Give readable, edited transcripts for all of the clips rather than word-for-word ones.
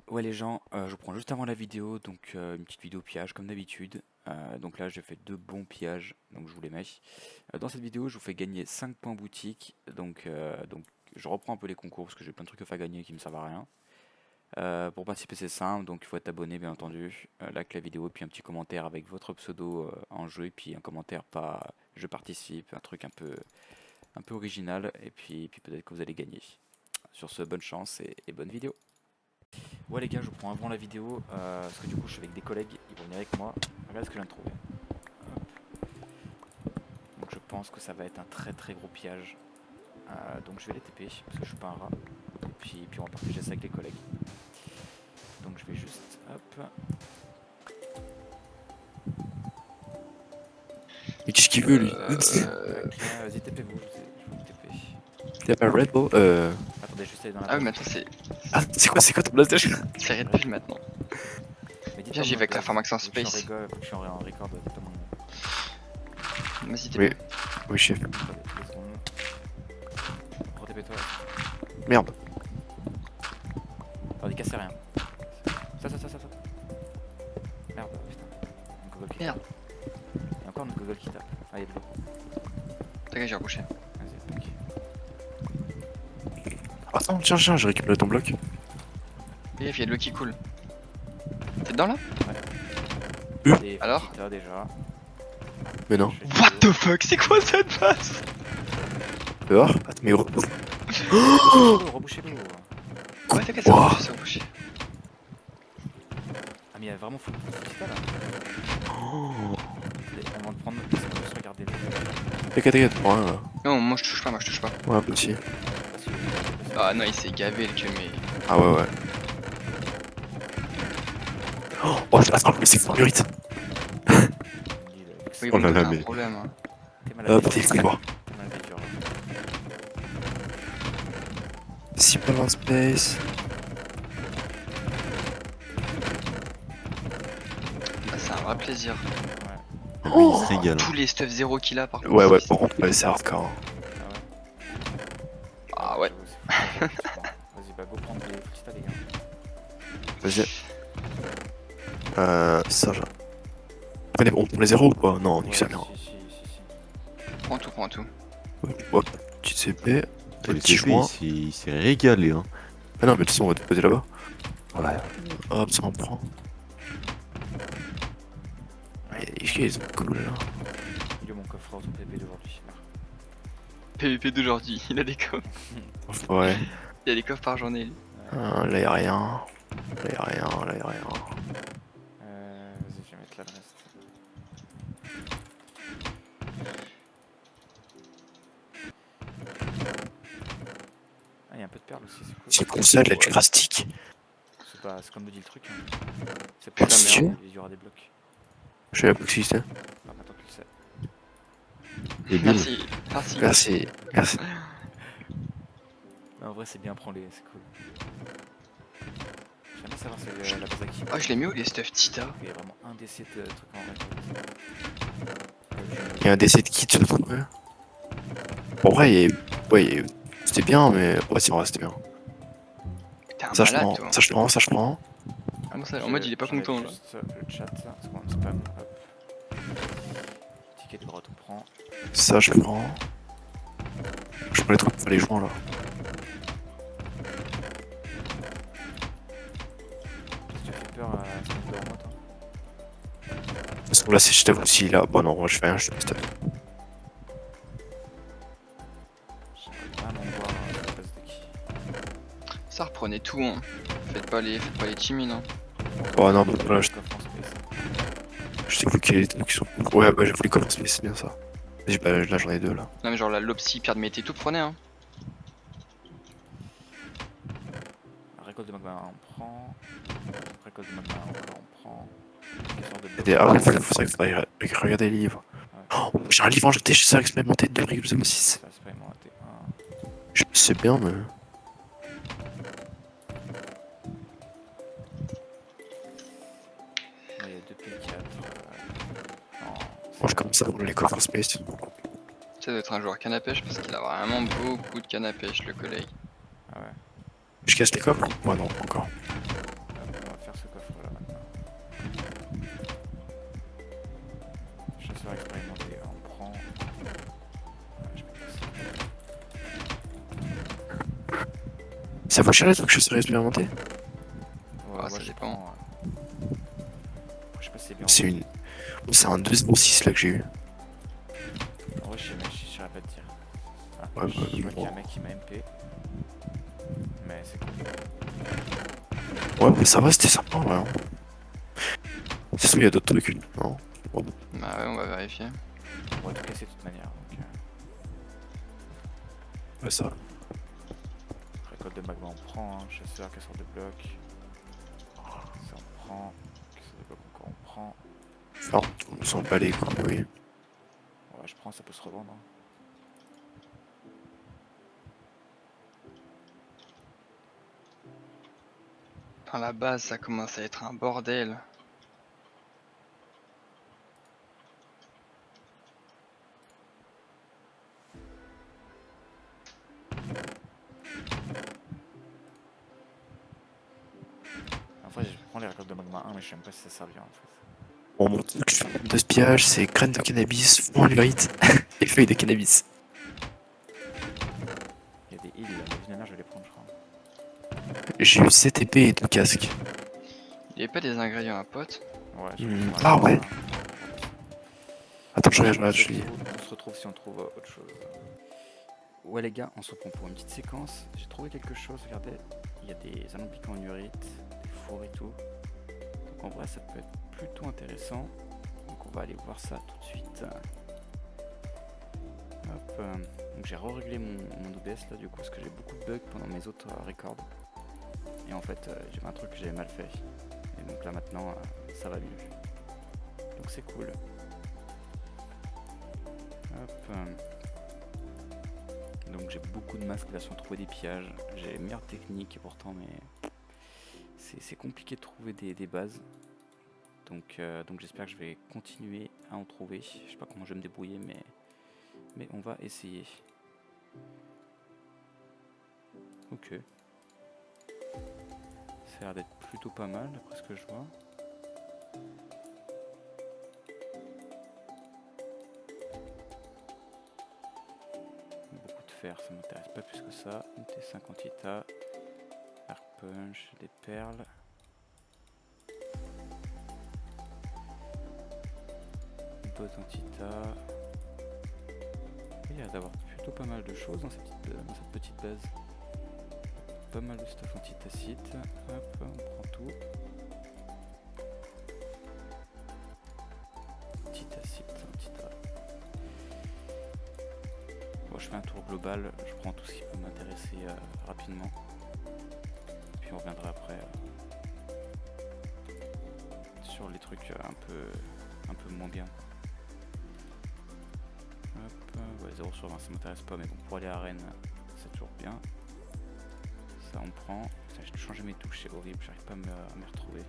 Ouais les gens, je vous prends juste avant la vidéo, donc une petite vidéo pillage comme d'habitude. Donc là j'ai fait deux bons pillages, donc je vous les mets. Dans cette vidéo je vous fais gagner 5 points boutique, donc je reprends un peu les concours parce que j'ai plein de trucs à faire gagner qui me servent à rien. Pour participer c'est simple, donc il faut être abonné bien entendu, like la vidéo, puis un petit commentaire avec votre pseudo en jeu, et puis un commentaire pas je participe, un truc un peu original, et puis peut-être que vous allez gagner. Sur ce, bonne chance et bonne vidéo. Ouais les gars, je vous prends avant la vidéo, parce que du coup je suis avec des collègues, ils vont venir avec moi. Regardez ce que je viens de trouver. Hop. Donc je pense que ça va être un très très gros piège. Donc je vais les TP, parce que je suis pas un rat. Et puis on va partager ça avec les collègues. Donc je vais juste, hop. Mais qu'est-ce qu'il veut lui? Tac, vas-y TP-vous, je vais vous TP. Il a pas Red Bull Attendez, juste aller dans la Ah oui, base. maintenant Ah, c'est quoi ton blaster? c'est Red Bull maintenant. Mais dites Viens, pas j'y mon vais nom de avec la base. formation Vu que je suis en Space. rigole, vu que je suis en record, dites pas mon nom. Vas-y, Oui, TP. oui, chef. Attendez, 2 secondes. Re-TP toi. Merde. Attendez, cassez rien. Ça. Merde, putain. Une Google qui Merde. tape. Et encore une Google qui tape. Allez, bleu. T'as j'ai rebouché. Vas-y, ok. Attends, tiens, j'ai récupéré ton bloc. Et il y a de l'eau qui coule. T'es dedans là? Des Alors Kita déjà. Mais non. Je fais What vidéo. the fuck, c'est quoi cette base? Dehors? Attends, mais oh. Rebouchez-le. Ouais, t'inquiète, c'est Wow. rebouché, c'est rebouché. Ah, mais il y a vraiment full Kita là. Oh. On va le prendre. Laissez-moi juste regarder le. T'inquiète, prends un là. Non, moi je touche pas, moi je touche pas. Ouais, un petit. Ah non, il s'est gavé le que mais. Ah ouais. Oh, attends, mais c'est fluorite. Oui, Oh bon, là là, t'as un mais. problème. Hein. T'es malade. Hop, excuse-moi. T'es malade, dur, là. Si pas dans space. Ah, c'est un vrai plaisir. Ouais. Ah oui, il se régale. Tous les stuff 0 qu'il a par contre. Ouais, c'est- par contre, ouais, c'est hardcore. Ah ouais. Ah ouais. J'avoue, c'est fou. Vas-y, bah go prendre les Kita les gars. Vas-y. Ça, j'ai. On prend les zéros ou pas? Non, nique sa mère. Si. Prends tout. Hop, petite CP. Le Petit CP, joint. il s'est régalé. Hein. Ah non, mais de toute façon, on va te poser là-bas. Ouais. Hop, ça en prend. Ils sont cool là. Il est mon coffre au PP d'aujourd'hui. PVP d'aujourd'hui, il a des coffres. Ouais. Il a des coffres par journée. Lui. Là y'a rien. Là y'a rien. Vas-y, je vais mettre l'adresse. Ah, il y a un peu de perles aussi, c'est cool. C'est comme ça, de la drastique. C'est comme me dit le truc. Hein. C'est Ah, pas la si. merde, il y aura des blocs. Je sais pas que c'était. Ah, maintenant tu le sais. Et bien. Merci. Merci. Non, en vrai, c'est bien, prends-les, c'est cool. J'aimerais savoir si la base active. Oh, je l'ai mis où les stuff Tita? Il y a vraiment un des 7 trucs en vrai. Y'a un décès de kit, je trouve. Ouais. Bon, vrai, ouais, c'était bien, mais. Ouais, c'est vrai, c'était bien. T'es un Ça, je malade, prends. toi. Ça, je prends. Ah bon, ça, en mode, il est pas content là. Juste le chat, c'est quoi un spam. Hop. Ticket de droite, on prend. Ça, je prends. Je prends les trucs pour les joints là. Tu as fait peur à ce mec de moi, toi. De toute façon, là, c'est je t'avoue aussi là. Bon, non, moi, je fais rien, je te stuff. J'aimerais vraiment voir la base de qui. Ça reprenez tout, hein. Faites pas les timides, hein. Oh non, mais voilà, Le coffre en space. je t'ai vu qu'il y a des trucs qui sont. Ouais, bah, j'ai voulu commencer, mais c'est bien ça. Là, j'en ai deux là. Non, mais genre la Lopsy, Pierre de Mété, tout prenez, hein. Récolte de magma, on prend. Récolte de magma, encore, on prend. Question de bloc. Ah ouais, faudrait regarder les livres. Oh, j'ai un livre en jeté, je sais expérimenté 2,06. Ça, c'est pas ément raté. Je sais bien, mais. Il y a 2 P4. Moi, je commence à prendre les coffres space. Ça doit être un joueur canne à pêche parce qu'il a vraiment beaucoup de canne à pêche, le collègue. Ah ouais. Je casse les coffres? Ouais, non, encore. Ça vaut cher les trucs chasseurs expérimentés? Ouais, Ah, moi ça je dépend. prends. Je sais pas si c'est bien. En C'est vrai. une. C'est un 206 là que j'ai eu. En vrai, je saurais pas te dire. Ah, Ouais, je bah, vois qu'il y a bon. un mec qui m'a MP. Mais c'est cool. Ouais, mais ça va, c'était sympa, ouais. C'est sûr, il y a d'autres trucs, non? Bon, Bah ouais, on va vérifier. On va tout casser de toute manière. Donc, ouais, ça va. récolte de magma, on prend. Hein. Chasseur, casseur de blocs. Ça on prend. Casseur de blocs encore, on prend. Non, on s'en bat les couilles, oui. Ouais, je prends, ça peut se revendre. Hein. Enfin, la base, ça commence à être un bordel. Enfin, je prends les récoltes de magma 1, mais je sais même pas si ça sert bien en fait. Bon, mon truc de spiage, c'est graines de cannabis, fond en lurite et feuilles de cannabis. Il y a des heals, les vinamères, je vais les prendre, je crois. J'ai eu 7 épées et 2 casques. Il y avait pas des ingrédients à pote? Ouais, je Hmm, prends. ah ouais. Ça. Attends, je regarde, je lis. On se retrouve si on trouve autre chose. Ouais les gars, on se reprend pour une petite séquence. J'ai trouvé quelque chose, regardez. Il y a des alambics en urite, des fours et tout. Donc en vrai ça peut être plutôt intéressant. Donc on va aller voir ça tout de suite. Hop, donc j'ai re-réglé mon OBS là du coup parce que j'ai beaucoup de bugs pendant mes autres records. Et en fait j'ai un truc que j'avais mal fait. Et donc là maintenant ça va mieux. Donc c'est cool. Hop. Donc j'ai beaucoup de masques là sur trouver des pillages. J'ai les meilleures techniques et pourtant mais c'est compliqué de trouver des bases. Donc j'espère que je vais continuer à en trouver. Je sais pas comment je vais me débrouiller mais on va essayer. Ok. Ça a l'air d'être plutôt pas mal d'après ce que je vois. Beaucoup de fer, ça m'intéresse pas plus que ça. Une T5 antita, arc punch, des perles. Une botte antita. Il y a d'avoir plutôt pas mal de choses dans cette petite base. Pas mal de stuff antitacite. Hop, on prend tout. Antitacite, antita. Bon, je fais un tour global, je prends tout ce qui peut m'intéresser rapidement. Puis on reviendra après sur les trucs un peu moins bien. Hop, ouais, 0 sur 20 ça m'intéresse pas, mais bon, pour aller à Rennes, c'est toujours bien. Ça on prend. Putain, j'ai changé mes touches, c'est horrible, j'arrive pas à me retrouver.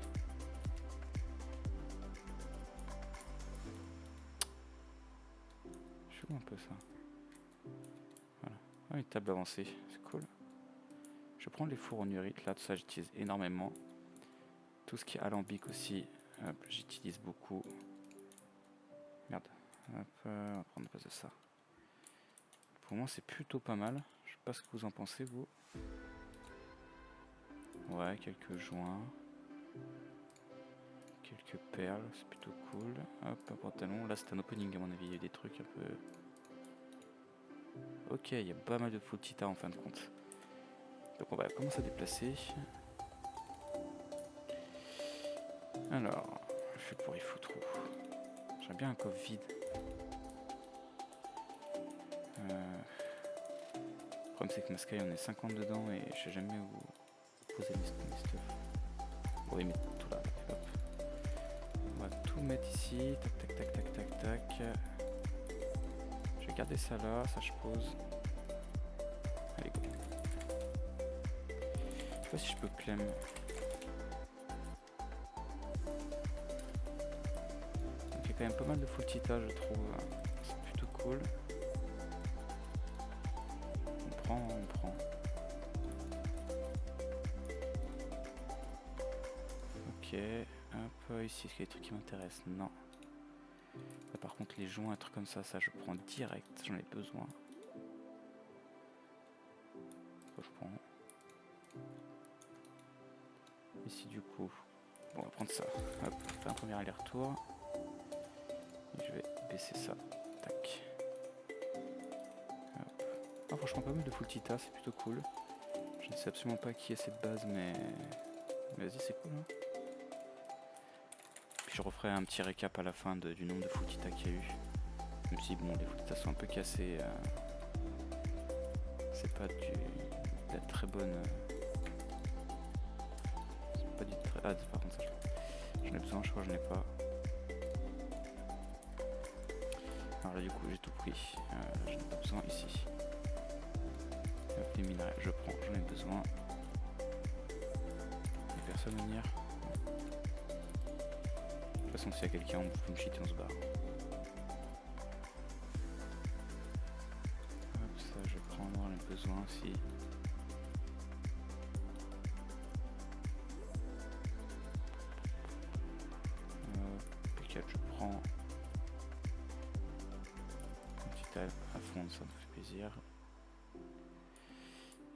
Je suis où un peu ça. Voilà. Ah, une table avancée, c'est cool. Je prends les fours en urite, là, tout ça j'utilise énormément. Tout ce qui est alambic aussi, j'utilise beaucoup. Merde. Hop, on va prendre base de ça. Pour moi c'est plutôt pas mal. Je sais pas ce que vous en pensez vous. Ouais, quelques joints. Quelques perles, c'est plutôt cool. Hop, un pantalon. Là c'est un opening à mon avis, il y a des trucs un peu... Ok, il y a pas mal de full tita en fin de compte. Donc on va commencer à déplacer. Alors, je fais pour y foutre où? J'aimerais bien un coffre vide. Le problème c'est que ma sky on est 50 dedans et je sais jamais où poser mes stuff. On va y mettre tout là. Hop. On va tout mettre ici. Tac tac tac tac tac tac. Je vais garder ça là, ça je pose. Allez go. Je sais pas si je peux clem. Donc il y a quand même pas mal de full tita je trouve. C'est plutôt cool. On prend. Ok, hop, ici, est-ce qu'il y a des trucs qui m'intéressent? Non. Là, par contre, les joints, un truc comme ça je prends direct, j'en ai besoin. Je prends. Ici du coup, bon, on va prendre ça. Hop, on fait un premier aller-retour. Et je vais baisser ça. Tac. Hop. Ah, franchement pas mal de full Tita, c'est plutôt cool. Je ne sais absolument pas qui est cette base, mais vas-y, c'est cool. Hein. Puis je referai un petit récap à la fin du nombre de full Tita qu'il y a eu. Même si bon, les full Tita sont un peu cassés. C'est pas de la très bonne. C'est pas du très. Ah, par contre, ça j'en ai besoin, je crois que j'en ai pas. Alors là, du coup, j'ai tout pris. J'en ai pas besoin ici. Hop, les minerais, je prends, j'en ai besoin. Y'a personne à venir. De toute façon, s'il y a quelqu'un, on bouffe une shit et on se barre. Hop, ça, je prends, j'en ai besoin aussi. P4, je prends. Un petit à fond, ça me fait plaisir.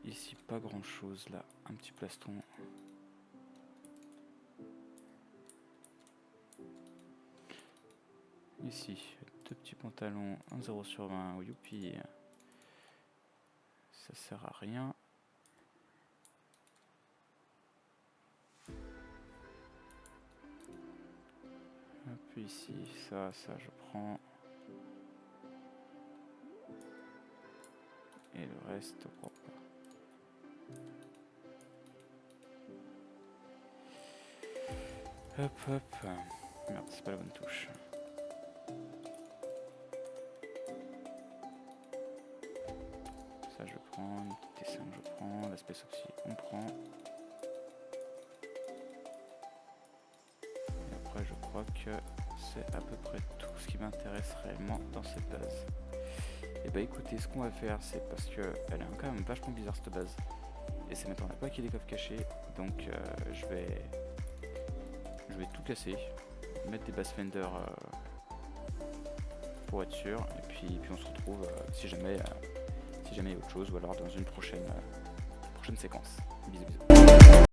Ici, pas grand chose là, un petit plaston. Ici, deux petits pantalons, un 0 sur 20, oh, youpi. Ça sert à rien. Hop, ici, ça je prends. Et le reste, pourquoi pas. Hop, hop. Merde, c'est pas la bonne touche. Ça, je prends. T5, je prends. L'aspect oxy, on prend. Et après, je crois que c'est à peu près tout ce qui m'intéresse réellement dans cette base. Et bah écoutez, ce qu'on va faire, c'est parce que elle est quand même vachement bizarre cette base. Et ça m'attendait pas qu'il y ait des coffres cachés. Donc je vais tout casser. Mettre des bass fenders pour être sûr. Et puis on se retrouve si jamais il y a autre chose. Ou alors dans une prochaine séquence. Bisous bisous.